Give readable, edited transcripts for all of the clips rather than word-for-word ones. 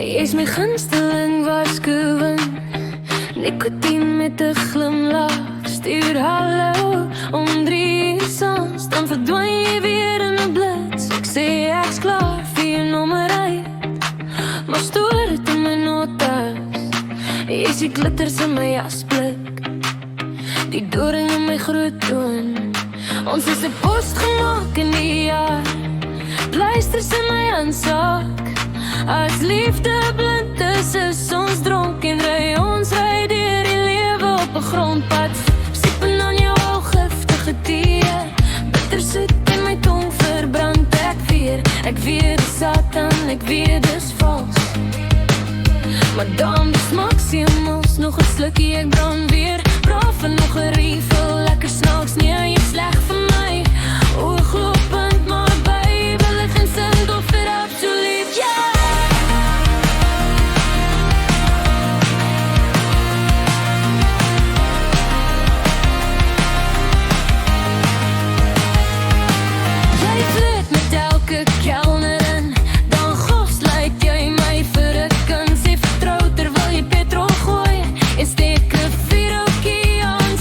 Jy is my gunsteling waarskuwing, nikotien met 'n glimlach. Stuur hallo om 3 uur s'aands, dan verdwyn jy weer in 'n blits. Ek sê ek's klaar vir jou nommer uit, maar stoor dit in my notas. Jy is die glitters in my jasblik, die doring in my groot toon. Ons is 'n post gemaak in die jaar, pleisters in my handsak. As liefde blind is ons dronk en ons ry deur die lewe op 'n grondpad. Siepen aan jou al giftige tee, bittersoet in my tong verbrand. Ek weet dis Satan, ek weet dis vals, maar dan smaak siemels, nog 'n slukkie, ek brand weer. Braaf en nog 'n refill, lekker snaaks, nee, jy sleg vir my. Ooglopend, maar Bybel het geen sin tot vir absoluut, ja. Jy flirt met elke kelnerin, dan goslyk jy my vir 'n kind. Sê vertrou terwyl jy petrol gooi en steek 'n vuurhoutjie aan.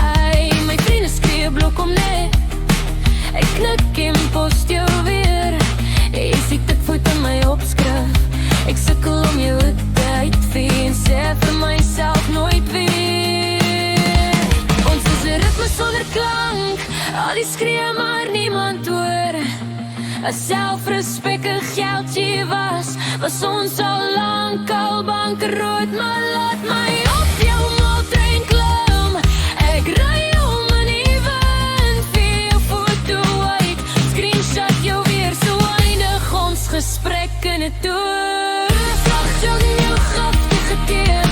Hey, my vriende skree blok om net. Ek knik en post jou weer. Jy siek dit voet in my opskrif. Ek sukkel om jou te uitvee en sê vir myself nooit weer. Ons is 'n ritme sonder klank, al die skree maar niemand hoor. As selfrespek 'n geldjie was ons al lank al bankeroot. Maar laat my op jou moltrein klim, ek ry om in die wind, vir jou foto uit, screenshot jou weer, so eindig ons gesprek in 'n toer. Slag jong in jou graftige teer.